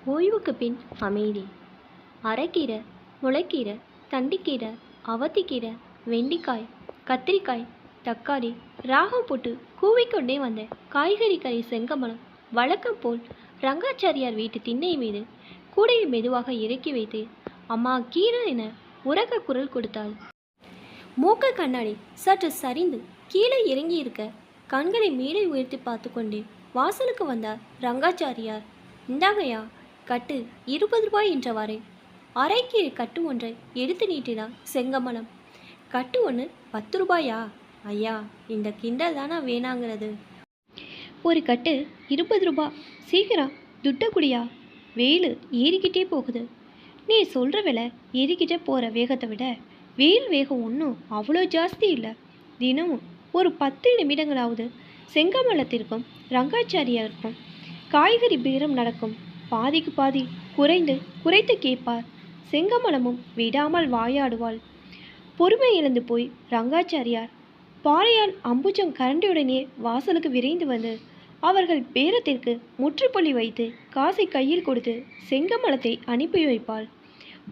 ஓய்வுக்கு பின் அமைதி. அரைக்கீரை, முளைக்கீரை, தண்டிக்கீரை, அவத்திக்கீரை, வெண்டிக்காய், கத்திரிக்காய், தக்காளி, ராகம் போட்டு கூவிக்கொண்டே வந்த காய்கறி கறி செங்கமலம் வழக்கம் போல் ரங்காச்சாரியார் வீட்டு திண்ணை மீது கூடையை மெதுவாக இறக்கி வைத்து, அம்மா கீரை என உரக்க குரல் கொடுத்தாள். மூக்க கண்ணாடி சற்று சரிந்து கீழே இறங்கி இருக்க கண்களை மேலே உயர்த்தி பார்த்து கொண்டே வாசலுக்கு வந்தார் ரங்காச்சாரியார். இந்தாங்கய்யா கட்டு 20 ரூபாய் என்றவாறே அரைக்கீரை கட்டு ஒன்றை எடுத்து நீட்டினார் செங்கமலம். கட்டு ஒன்று 10 ரூபாயா? ஐயா, இந்த கிண்டல் தானா வேணாங்கிறது? ஒரு கட்டு 20 ரூபா. சீக்கிரம் துட்ட குடியா, வெயில் ஏறிக்கிட்டே போகுது. நீ சொல்கிற விலை ஏறிக்கிட்டே போகிற வேகத்தை விட வெயில் வேகம் ஒன்றும் அவ்வளோ ஜாஸ்தி இல்லை. தினமும் ஒரு 10 நிமிடங்களாவது செங்கமலத்திற்கும் ரங்காச்சாரியாருக்கும் காய்கறி பேரம் நடக்கும். பாதிக்கு பாதி குறைத்து கேட்பார். செங்கமலமும் விடாமல் வாயாடுவாள். பொறுமை இழந்து போய் ரங்காச்சாரியார் பாறையால் அம்புஜம் கரண்டியுடனே வாசலுக்கு விரைந்து வந்து அவர்கள் பேரத்திற்கு முற்றுப்புள்ளி வைத்து காசை கையில் கொடுத்து செங்கமலத்தை அனுப்பி வைப்பாள்.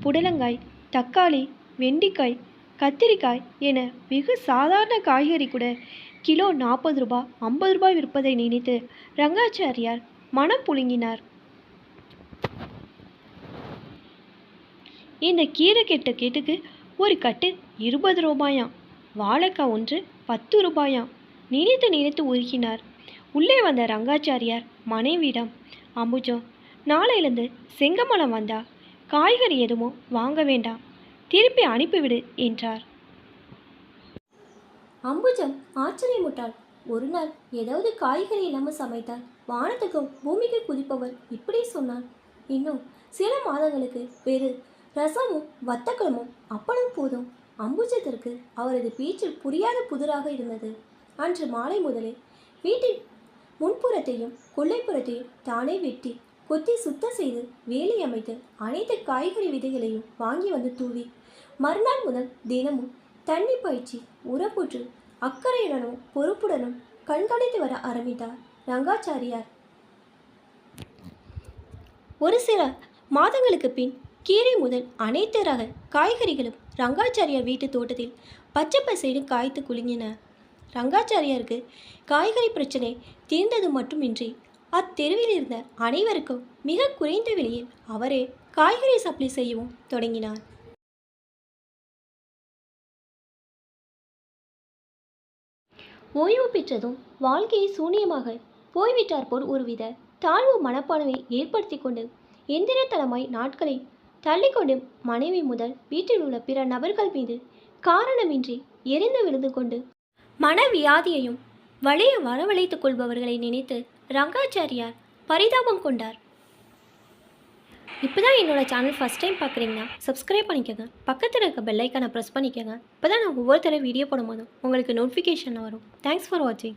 புடலங்காய், தக்காளி, வெண்டிக்காய், கத்திரிக்காய் என வெகு சாதாரண காய்கறி கூட கிலோ 40 ரூபாய் 50 ரூபாய் விற்பதை நினைத்து ரங்காச்சாரியார் மனம் புழுங்கினார். இந்த கீரை கெட்ட கேட்டுக்கு ஒரு கட்டு 20 ரூபாயாம், வாழைக்காய் ஒன்று 10 ரூபாயாம். நினைத்து உருகினார். உள்ளே வந்த ரங்காச்சாரியார் மனைவியிடம், அம்புஜம், நாளையிலிருந்து செங்கமலம் வந்தா காய்கறி எதுவும் வாங்க வேண்டாம், திருப்பி அனுப்பிவிடு என்றார். அம்புஜம் ஆச்சரியமுட்டாள். ஒரு நாள் ஏதாவது காய்கறி இல்லாமல் சமைத்தால் வானத்துக்கும் பூமிக்கு குதிப்பவள் இப்படி சொன்னாள். இன்னும் சில மாதங்களுக்கு வேறு ரசமும் வத்தக்களமும் அப்பளம் போதும். அம்புஜத்திற்கு அவரது பேச்சில் புரியாத புதிராக இருந்தது. அன்று மாலை முதலே வீட்டின் முன்புறத்தையும் கொல்லைப்புறத்தையும் தானே வெட்டி கொத்தி சுத்தம் செய்து வேலி அமைத்து அனைத்து காய்கறி விதைகளையும் வாங்கி வந்து தூவி மறுநாள் முதல் தினமும் தண்ணி பாய்ச்சி உரப்புற்று அக்கறையுடனும் பொறுப்புடனும் கண்காணித்து வர ஆரம்பித்தார் ரங்காச்சாரியார். ஒரு சில மாதங்களுக்கு பின் கீரை முதல் அனைத்து ரக காய்கறிகளும் ரங்காச்சாரியார் வீட்டு தோட்டத்தில் பச்சை பசைடு காய்த்து குலுங்கின. ரங்காச்சாரியாருக்கு காய்கறி பிரச்சனை தீர்ந்தது மட்டுமின்றி அத்தெருவில் இருந்த அனைவருக்கும் மிக குறைந்த விலையில் அவரே காய்கறி சப்ளை செய்யவும் தொடங்கினார். ஓய்வு பெற்றதும் வாழ்க்கையை சூனியமாக போய்விட்டார் போல் ஒருவித தாழ்வு மனப்பான்மை ஏற்படுத்தி கொண்டு எந்திரத்தனமாய் நாட்களை தள்ளிக்கொண்டு மனைவி முதல் வீட்டில் உள்ள பிற நபர்கள் மீது காரணமின்றி எரிந்து விழுந்து கொண்டு மனவியாதியையும் வழிய வரவழைத்துக் கொள்பவர்களை நினைத்து ரங்காச்சாரியார் பரிதாபம் கொண்டார். இப்போ தான் என்னோட சேனல் ஃபஸ்ட் டைம் பார்க்குறீங்கன்னா சப்ஸ்கிரைப் பண்ணிக்கோங்க. பக்கத்தில் இருக்க பெல்லைக்கானை ப்ரெஸ் பண்ணிக்கோங்க. இப்போ தான் நான் ஒவ்வொரு தடவை வீடியோ போடும்போதும் உங்களுக்கு நோட்டிஃபிகேஷன் வரும். தேங்க்ஸ் ஃபார் வாட்சிங்.